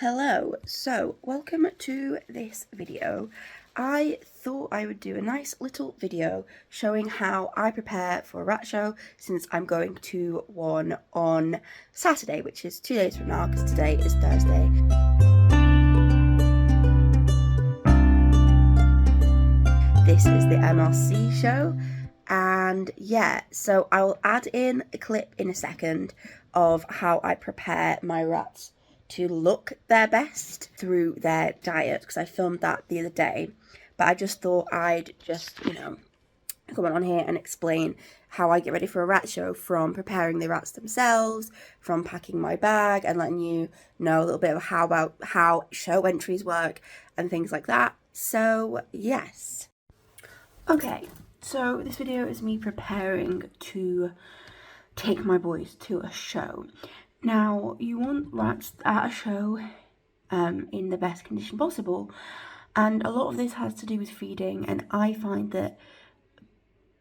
Hello, so welcome to this video. I thought I would do a nice little video showing how I prepare for a rat show, since I'm going to one on Saturday, which is 2 days from now because today is Thursday. This is the MRC show, and yeah, so I will add in a clip in a second of how I prepare my rats to look their best through their diet, because I filmed that the other day, but I just thought I'd just, come on here and explain how I get ready for a rat show, from preparing the rats themselves, from packing my bag and letting you know a little bit of how show entries work and things like that. So yes. Okay, so this video is me preparing to take my boys to a show. Now, you want rats at a show in the best condition possible, and a lot of this has to do with feeding, and I find that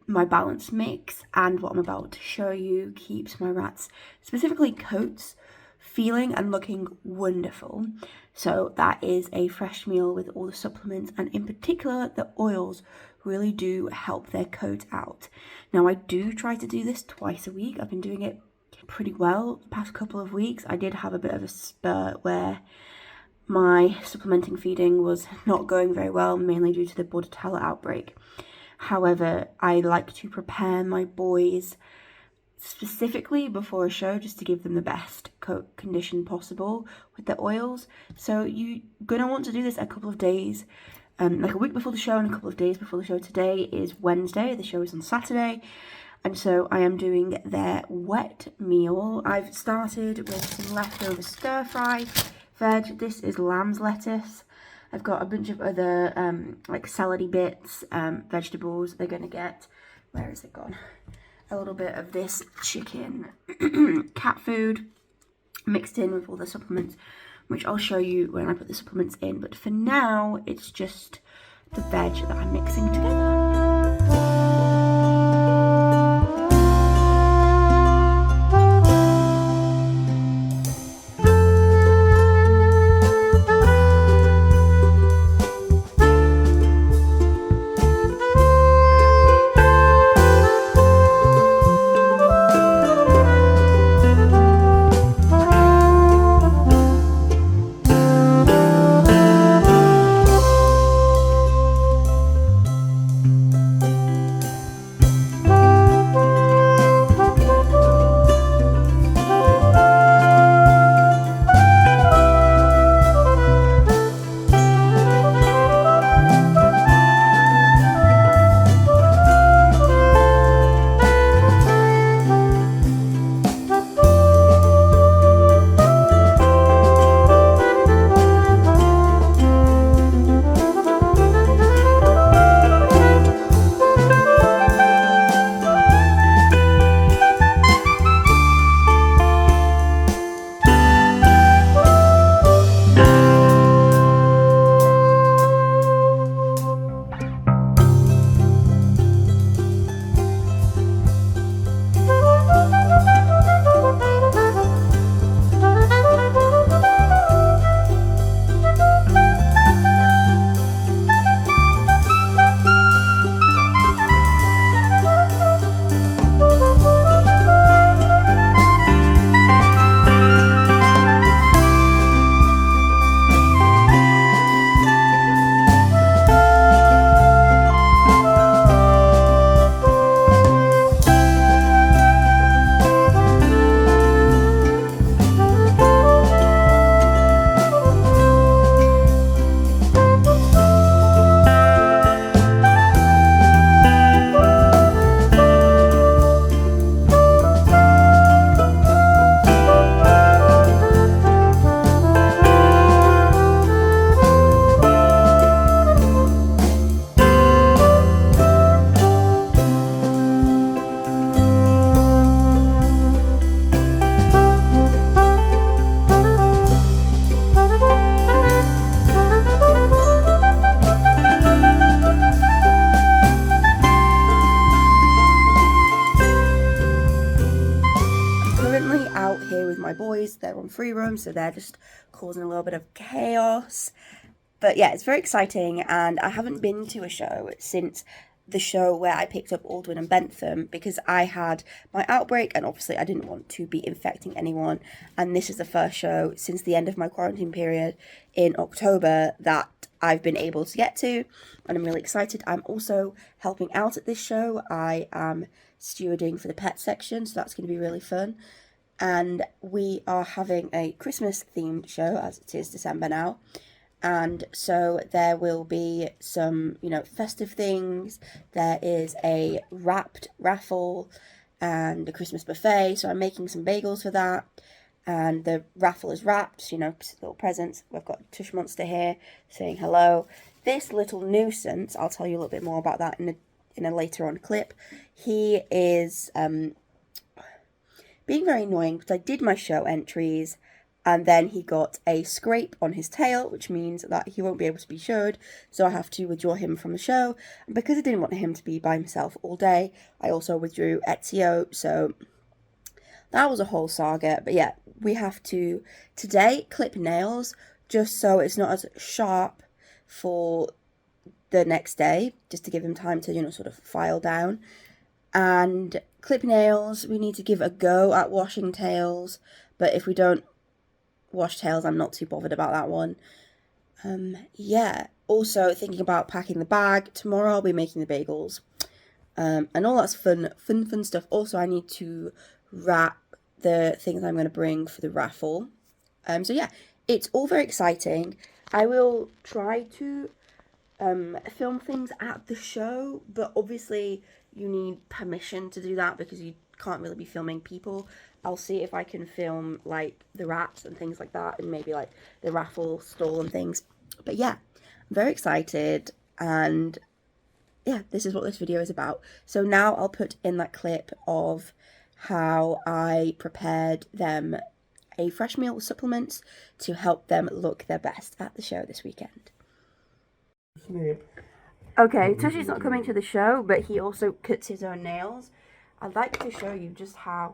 my balanced mix and what I'm about to show you keeps my rats, specifically coats, feeling and looking wonderful. So that is a fresh meal with all the supplements, and in particular the oils really do help their coat out. Now, I do try to do this twice a week. I've been doing it pretty well the past couple of weeks. I did have a bit of a spurt where my supplementing feeding was not going very well, mainly due to the Bordetella outbreak. However, I like to prepare my boys specifically before a show, just to give them the best coat condition possible with the oils. So you're gonna want to do this a couple of days, like a week before the show and a couple of days before the show. Today is Wednesday, the show is on Saturday, and so I am doing their wet meal. I've started with some leftover stir-fry veg. This is lamb's lettuce. I've got a bunch of other like salady bits, vegetables. They're gonna get, where is it gone? A little bit of this chicken cat food mixed in with all the supplements, which I'll show you when I put the supplements in. But for now, it's just the veg that I'm mixing together. on free roam, so they're just causing a little bit of chaos. But yeah, it's very exciting, and I haven't been to a show since the show where I picked up Aldwin and Bentham, because I had my outbreak and obviously I didn't want to be infecting anyone, and this is the first show since the end of my quarantine period in October that I've been able to get to, and I'm really excited. I'm also helping out at this show. I am stewarding for the pet section, so that's going to be really fun, and we are having a Christmas themed show as it is December now. And so there will be some, festive things. There is a wrapped raffle and a Christmas buffet. So I'm making some bagels for that. And the raffle is wrapped, little presents. We've got Tush Monster here saying hello. This little nuisance, I'll tell you a little bit more about that in a later on clip. He is being very annoying because I did my show entries, and then he got a scrape on his tail, which means that he won't be able to be showed, so I have to withdraw him from the show. And because I didn't want him to be by himself all day, I also withdrew Ezio, so that was a whole saga. But yeah, we have to, today, clip nails, just so it's not as sharp for the next day, just to give him time to, sort of file down. And clip nails, we need to give a go at washing tails, but if we don't wash tails, I'm not too bothered about that one. Yeah, also thinking about packing the bag. Tomorrow I'll be making the bagels, and all that's fun stuff. Also, I need to wrap the things I'm going to bring for the raffle. So yeah, it's all very exciting. I will try to film things at the show, but obviously you need permission to do that because you can't really be filming people. I'll see if I can film like the rats and things like that, and maybe like the raffle stall and things. But yeah, I'm very excited, and yeah, this is what this video is about. So now I'll put in that clip of how I prepared them a fresh meal with supplements to help them look their best at the show this weekend. Okay, Tushy's not coming to the show, but he also cuts his own nails. I'd like to show you just how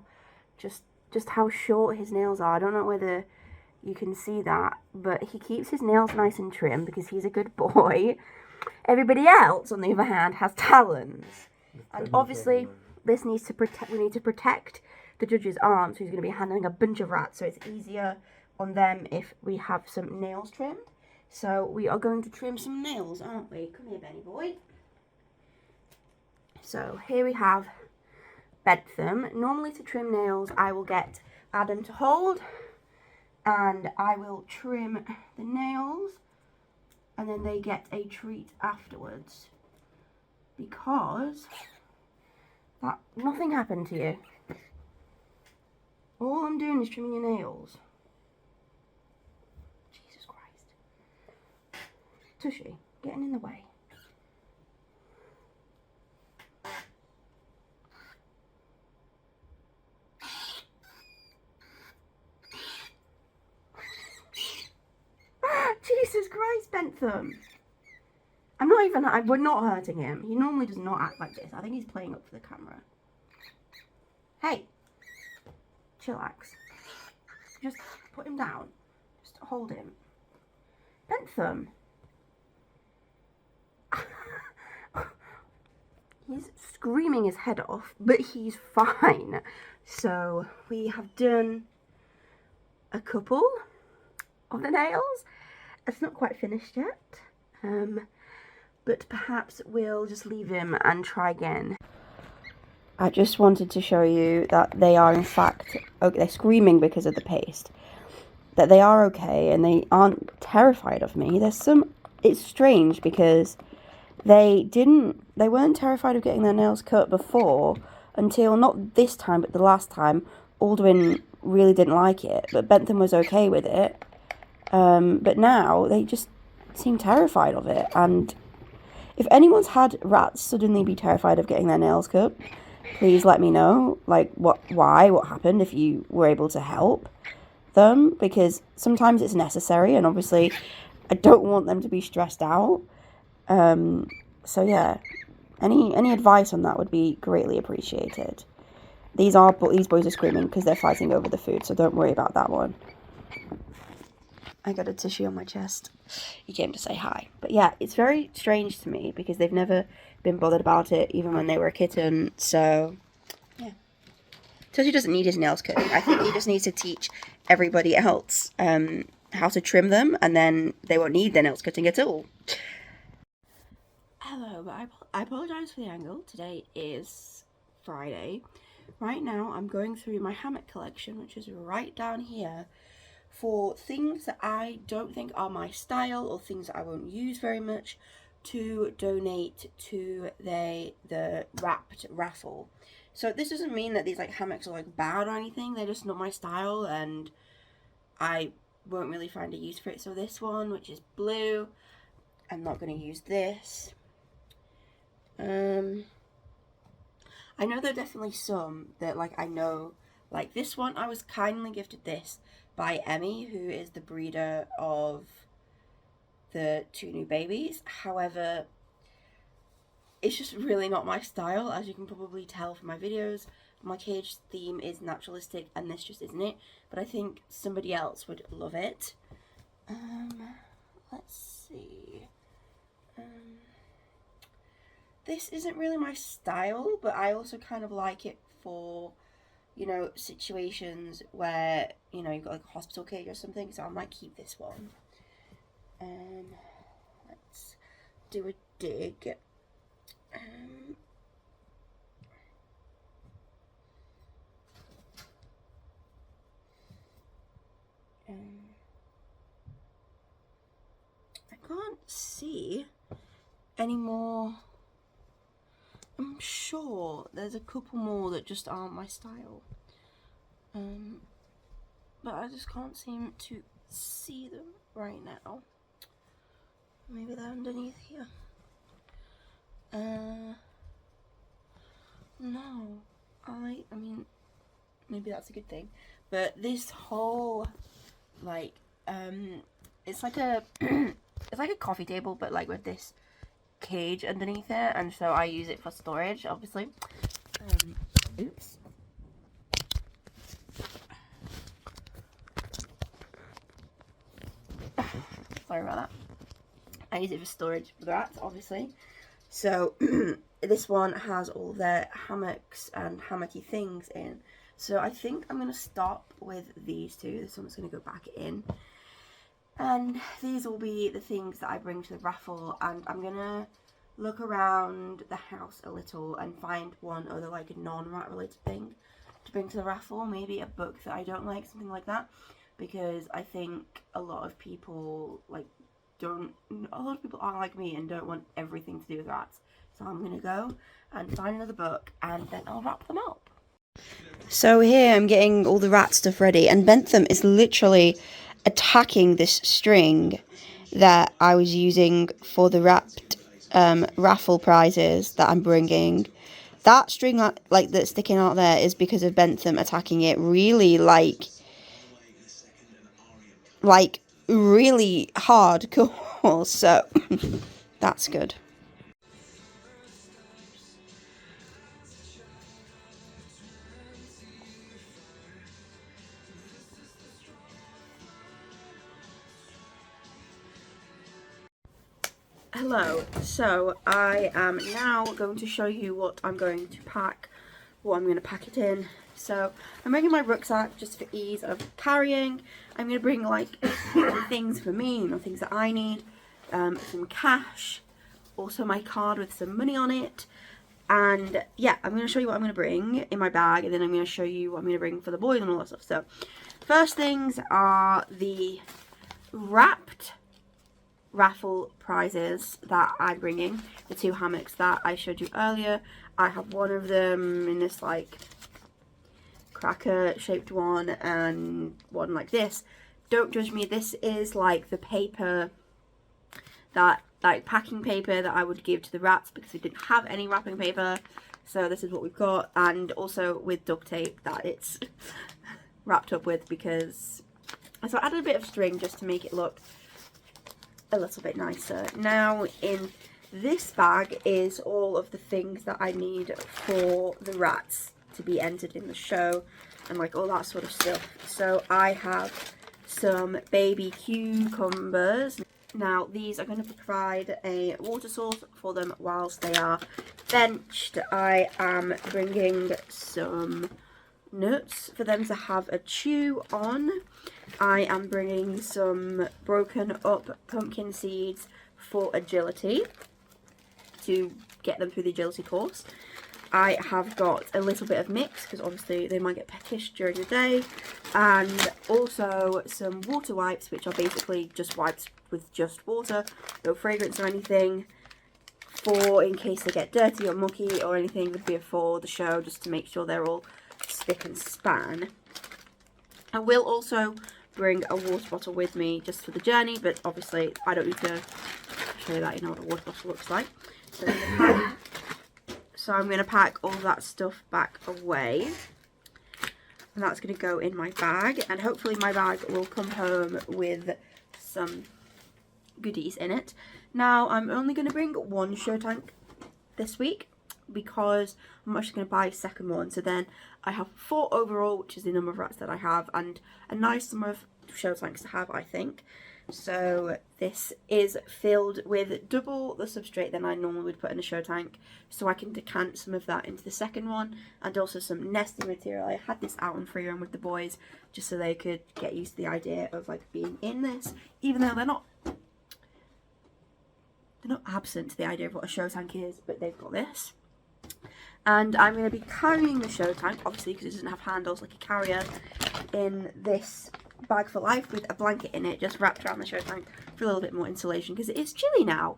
short his nails are. I don't know whether you can see that, but he keeps his nails nice and trim because he's a good boy. Everybody else, on the other hand, has talons. And obviously, we need to protect the judge's arms, who's going to be handling a bunch of rats, so it's easier on them if we have some nails trimmed. So we are going to trim some nails, aren't we? Come here, Benny boy. So here we have Bentham. Normally to trim nails, I will get Adam to hold, and I will trim the nails, and then they get a treat afterwards, because nothing happened to you. All I'm doing is trimming your nails. Jesus Christ. Tushy, getting in the way. Jesus Christ, Bentham. We're not hurting him. He normally does not act like this. I think he's playing up for the camera. Hey. Chillax. Just put him down. Just hold him. Bentham. He's screaming his head off, but he's fine. So we have done a couple of the nails. It's not quite finished yet, but perhaps we'll just leave him and try again. I just wanted to show you that they are in fact, they're screaming because of the paste, that they are okay and they aren't terrified of me. It's strange because they weren't terrified of getting their nails cut before, until not this time but the last time. Aldwin really didn't like it, but Bentham was okay with it. But now they just seem terrified of it. And if anyone's had rats suddenly be terrified of getting their nails cut, please let me know, like, what happened, if you were able to help them, because sometimes it's necessary, and obviously I don't want them to be stressed out. So yeah, any advice on that would be greatly appreciated. These boys are screaming because they're fighting over the food, so don't worry about that one. I got a tissue on my chest. He came to say hi. But yeah, it's very strange to me because they've never been bothered about it, even when they were a kitten. So, yeah. Toshi doesn't need his nails cut. I think he just needs to teach everybody else how to trim them, and then they won't need their nails cutting at all. Hello, but I apologise for the angle. Today is Friday. Right now, I'm going through my hammock collection, which is right down here, for things that I don't think are my style or things that I won't use very much to donate to the wrapped raffle. So this doesn't mean that these like hammocks are like bad or anything. They're just not my style and I won't really find a use for it. So this one, which is blue, I'm not going to use this. I know there are definitely some that like I know, like this one, I was kindly gifted this by Emmy, who is the breeder of the 2 new babies. However, it's just really not my style, as you can probably tell from my videos. My cage theme is naturalistic and this just isn't it, but I think somebody else would love it. Let's see. This isn't really my style, but I also kind of like it for, you know, situations where, you know, you've got like a hospital cage or something, so I might keep this one. Let's do a dig. I can't see any more. I'm sure there's a couple more that just aren't my style. But I just can't seem to see them right now. Maybe they're underneath here. No. I mean, maybe that's a good thing. But this whole, like, it's like a, it's like a coffee table, but like with this cage underneath it, and so I use it for storage, obviously. Oops. Sorry about that. I use it for storage for the rats, obviously. So this one has all their hammocks and hammocky things in. So I think I'm going to stop with these two. This one's going to go back in. And these will be the things that I bring to the raffle. And I'm going to look around the house a little and find one other like non-rat related thing to bring to the raffle. Maybe a book that I don't like, something like that. Because I think a lot of people aren't like me and don't want everything to do with rats. So I'm going to go and find another book and then I'll wrap them up. So here I'm getting all the rat stuff ready, and Bentham is literally attacking this string that I was using for the wrapped raffle prizes that I'm bringing. That string like that's sticking out there is because of Bentham attacking it really like really hardcore, so that's good. Hello, so I am now going to show you what I'm going to pack, what I'm going to pack it in. So I'm bringing my rucksack just for ease of carrying. I'm going to bring like things for me, you know, things that I need, some cash, also my card with some money on it, and yeah, I'm going to show you what I'm going to bring in my bag, and then I'm going to show you what I'm going to bring for the boys and all that stuff. So first things are the wrapped raffle prizes that I'm bringing, the 2 hammocks that I showed you earlier. I have one of them in this like cracker shaped one and one like this. Don't judge me, this is like the paper that like packing paper that I would give to the rats because we didn't have any wrapping paper, so this is what we've got, and also with duct tape that it's wrapped up with, because so I added a bit of string just to make it look a little bit nicer. Now in this bag is all of the things that I need for the rats to be entered in the show and like all that sort of stuff. So I have some baby cucumbers. Now these are going to provide a water source for them whilst they are benched. I am bringing some nuts for them to have a chew on. I am bringing some broken up pumpkin seeds for agility, to get them through the agility course. I have got a little bit of mix because obviously they might get peckish during the day, and also some water wipes, which are basically just wipes with just water, no fragrance or anything, for in case they get dirty or mucky or anything before the show, just to make sure they're all spick and span. I will also bring a water bottle with me just for the journey, but obviously I don't need to show you that, you know what a water bottle looks like. So I'm going to pack all that stuff back away, and that's going to go in my bag, and hopefully my bag will come home with some goodies in it. Now I'm only going to bring one show tank this week because I'm actually going to buy a second one, so then I have 4 overall, which is the number of rats that I have, and a nice number of show tanks to have, I think. So this is filled with double the substrate than I normally would put in a show tank, so I can decant some of that into the second one, and also some nesting material. I had this out on free roam with the boys just so they could get used to the idea of like being in this, even though they're not absent to the idea of what a show tank is, but they've got this. And I'm going to be carrying the show tank, obviously because it doesn't have handles like a carrier, in this bag for life with a blanket in it just wrapped around the show tank for a little bit more insulation because it is chilly now.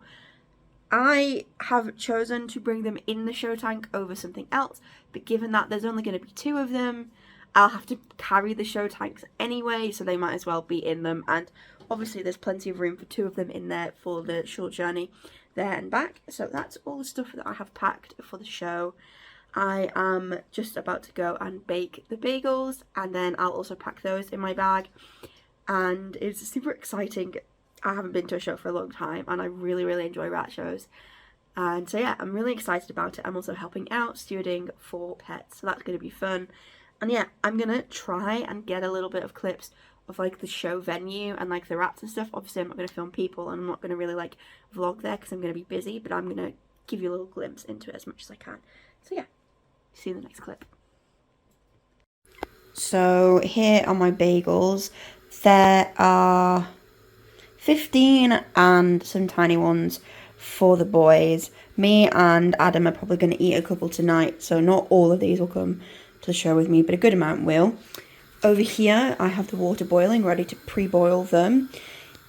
I have chosen to bring them in the show tank over something else, but given that there's only going to be 2 of them, I'll have to carry the show tanks anyway, so they might as well be in them, and obviously there's plenty of room for 2 of them in there for the short journey there and back. So that's all the stuff that I have packed for the show. I am just about to go and bake the bagels, and then I'll also pack those in my bag, and it's super exciting. I haven't been to a show for a long time, and I really enjoy rat shows, and so yeah, I'm really excited about it. I'm also helping out stewarding for pets, so that's going to be fun. And yeah, I'm gonna try and get a little bit of clips of like the show venue and like the rats and stuff. Obviously I'm not going to film people, and I'm not going to really like vlog there because I'm going to be busy, but I'm going to give you a little glimpse into it as much as I can. So yeah, see you in the next clip. So here are my bagels. There are 15 and some tiny ones for the boys. Me and Adam are probably going to eat a couple tonight, so not all of these will come to the show with me, but a good amount will. Over here I have the water boiling, ready to pre-boil them.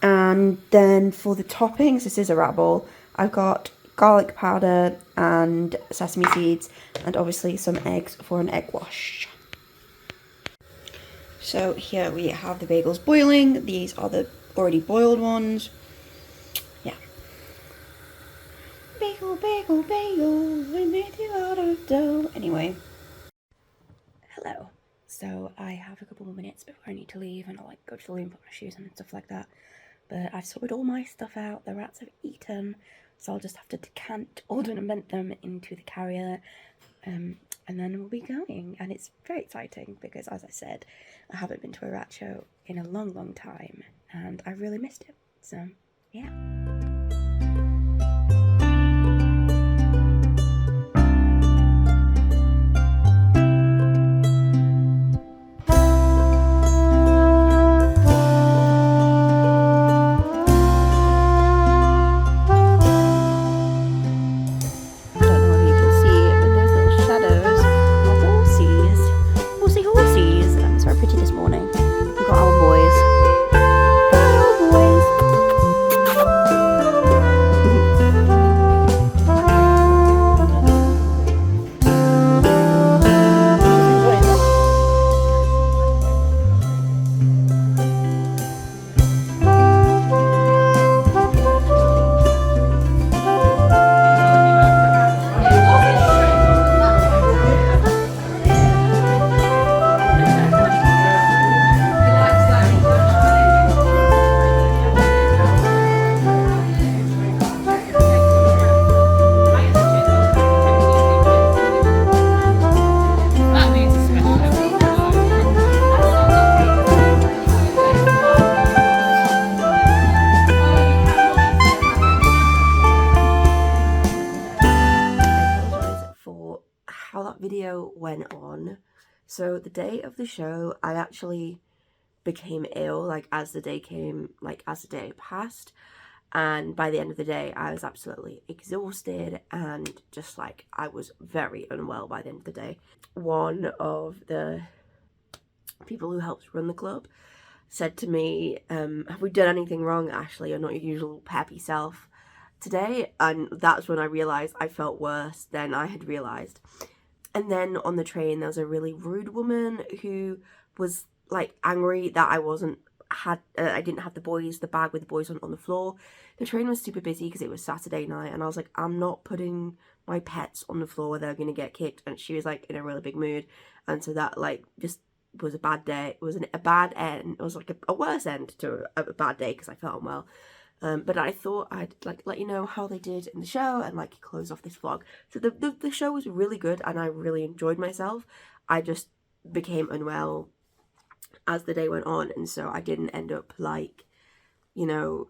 And then for the toppings, this is a rat ball. I've got garlic powder and sesame seeds, and obviously some eggs for an egg wash. So here we have the bagels boiling. These are the already boiled ones. Yeah. Bagel, bagel, bagel, I made you out of dough. Anyway. Hello. So I have a couple more minutes before I need to leave, and I'll like go to the loo and put my shoes on and stuff like that. But I've sorted all my stuff out. The rats have eaten, so I'll just have to decant all and vent them into the carrier, and then we'll be going. And it's very exciting because, as I said, I haven't been to a rat show in a long time, and I really missed it. So yeah. went on. So the day of the show, I actually became ill, like as the day passed. And by the end of the day, I was absolutely exhausted and just like, I was very unwell by the end of the day. One of the people who helps run the club said to me, have we done anything wrong, Ashley? You're not your usual peppy self today. And that's when I realised I felt worse than I had realised. And then on the train, there was a really rude woman who was like angry that I didn't have the bag with the boys on the floor. The train was super busy because it was Saturday night, and I was like, I'm not putting my pets on the floor where they're gonna get kicked. And she was like in a really big mood, and so that like just was a bad day. It was a bad end. It was like a worse end to a bad day because I felt unwell. But I thought I'd like let you know how they did in the show and like close off this vlog. So the show was really good and I really enjoyed myself. I just became unwell as the day went on, and so I didn't end up like, you know,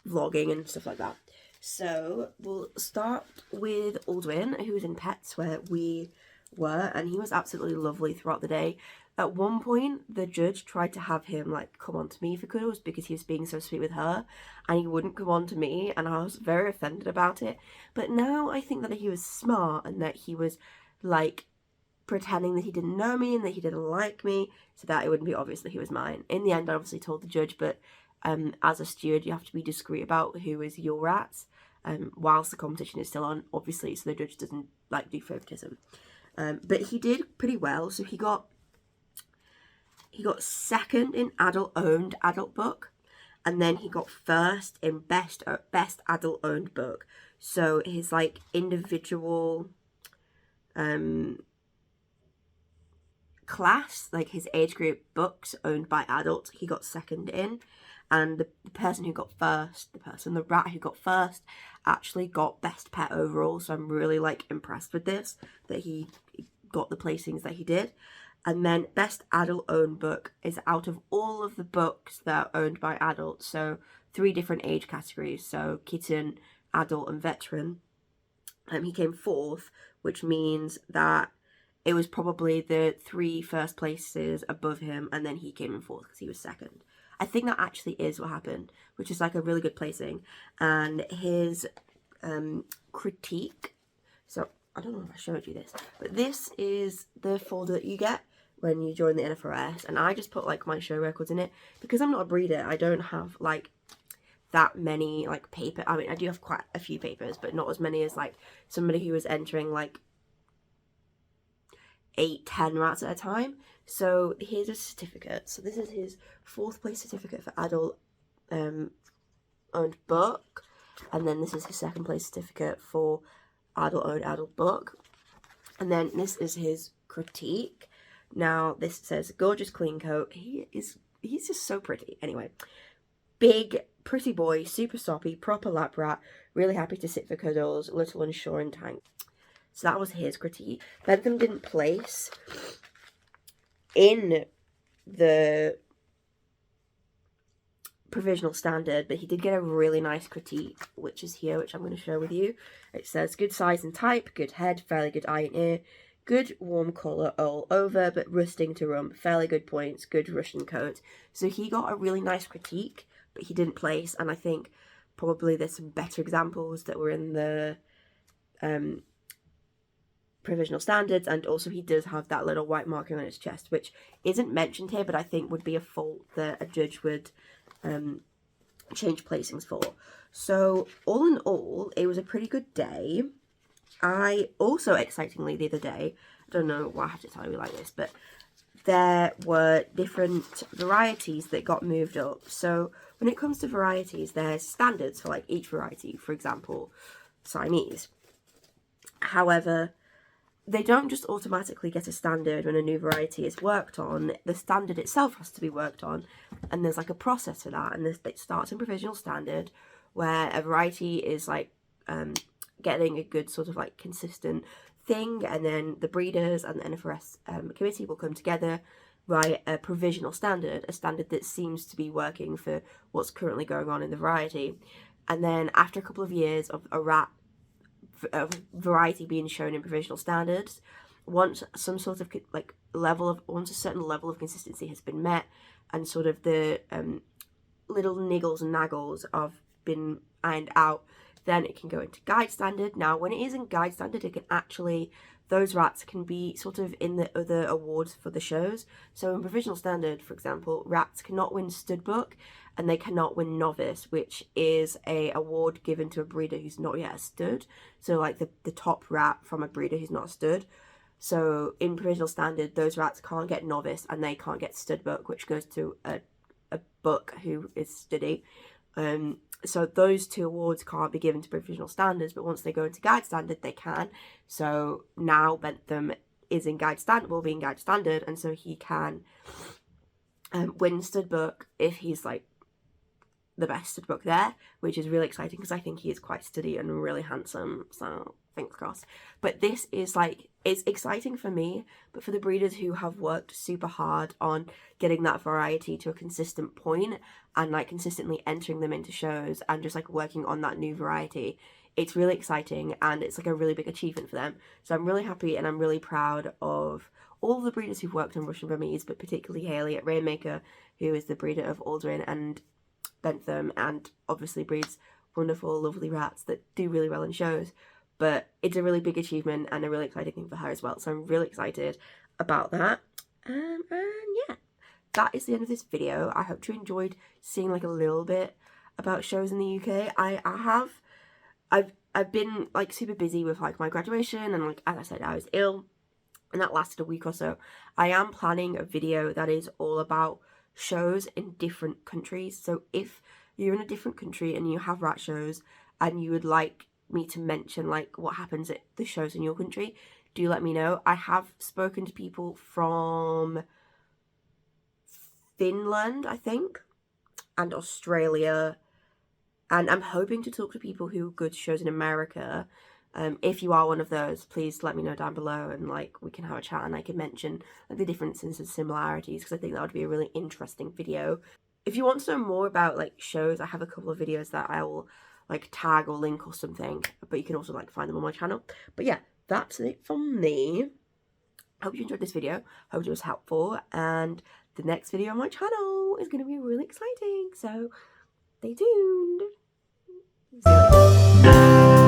vlogging and stuff like that. So we'll start with Aldwin, who was in Pets where we were, and he was absolutely lovely throughout the day. At one point, the judge tried to have him like come on to me for cuddles because he was being so sweet with her, and he wouldn't come on to me, and I was very offended about it. But now I think that he was smart and that he was like pretending that he didn't know me and that he didn't like me so that it wouldn't be obvious that he was mine. In the end, I obviously told the judge, but as a steward, you have to be discreet about who is your rats whilst the competition is still on, obviously, so the judge doesn't like do favoritism. But he did pretty well. So he got second in adult book, and then he got first in best adult owned book. So his like individual class, like his age group books owned by adults, he got second in. And the rat who got first actually got best pet overall. So I'm really like impressed with this, that he got the placings that he did. And then best adult owned book is out of all of the books that are owned by adults. So 3 different age categories. So kitten, adult and veteran. He came 4th, which means that it was probably the 3 first places above him, and then he came in 4th because he was second. I think that actually is what happened, which is like a really good placing. And his critique, so I don't know if I showed you this, but this is the folder that you get when you join the NFRS, and I just put like my show records in it because I'm not a breeder. I don't have like that many like paper. I mean, I do have quite a few papers, but not as many as like somebody who was entering like 8-10 rats at a time. So here's a certificate. So this is his 4th place certificate for adult owned book, and then this is his 2nd place certificate for adult owned adult book, and then this is his critique. Now this says gorgeous clean coat. He's just so pretty. Anyway, big pretty boy, super soppy, proper lap rat, really happy to sit for cuddles, little unsure in tank. So that was his critique. Bentham didn't place in the provisional standard, but he did get a really nice critique, which is here, which I'm going to share with you. It says good size and type, good head, fairly good eye and ear, good warm colour all over, but rusting to rump, fairly good points, good Russian coat. So he got a really nice critique, but he didn't place, and I think probably there's some better examples that were in the provisional standards, and also he does have that little white marking on his chest, which isn't mentioned here, but I think would be a fault that a judge would change placings for. So all in all, it was a pretty good day. I also, excitingly, the other day, I don't know why I have to tell you like this, but there were different varieties that got moved up. So when it comes to varieties, there's standards for like each variety, for example, Siamese. However, they don't just automatically get a standard when a new variety is worked on. The standard itself has to be worked on, and there's like a process for that. And it starts in provisional standard, where a variety is like getting a good sort of like consistent thing, and then the breeders and the NFRS committee will come together, write a provisional standard, a standard that seems to be working for what's currently going on in the variety. And then after a couple of years of a rat variety being shown in provisional standards. Once some sort of once a certain level of consistency has been met, and sort of the little niggles and naggles have been ironed out, then it can go into guide standard. Now, when it is in guide standard, it can actually, those rats can be sort of in the other awards for the shows. So in provisional standard, for example, rats cannot win stud book, and they cannot win novice, which is a award given to a breeder who's not yet a stud. So like the top rat from a breeder who's not a stud. So in provisional standard, those rats can't get novice and they can't get stud book, which goes to a buck who is studdy. So those two awards can't be given to provisional standards, but once they go into guide standard, they can. So now Bentham is in guide standard, will be in guide standard, and so he can win stud book if he's like the best stud book there, which is really exciting because I think he is quite studdy and really handsome, so fingers crossed. But this is like, it's exciting for me, but for the breeders who have worked super hard on getting that variety to a consistent point and like consistently entering them into shows and just like working on that new variety, it's really exciting and it's like a really big achievement for them. So I'm really happy and I'm really proud of all the breeders who've worked on Russian Burmese, but particularly Hayley at Rainmaker, who is the breeder of Aldrin and Bentham, and obviously breeds wonderful, lovely rats that do really well in shows. But it's a really big achievement and a really exciting thing for her as well. So I'm really excited about that. And yeah, that is the end of this video. I hope you enjoyed seeing like a little bit about shows in the UK. I've been like super busy with like my graduation, and like as I said, I was ill and that lasted a week or so. I am planning a video that is all about shows in different countries. So if you're in a different country and you have rat shows and you would like me to mention like what happens at the shows in your country, do let me know. I have spoken to people from Finland, I think, and Australia, and I'm hoping to talk to people who go to shows in America. If you are one of those, please let me know down below, and like we can have a chat and I can mention like the differences and similarities, because I think that would be a really interesting video. If you want to know more about like shows, I have a couple of videos that I will like tag or link or something, but you can also like find them on my channel. But yeah, that's it from me. Hope you enjoyed this video, hope it was helpful, and the next video on my channel is going to be really exciting, so stay tuned. See you later.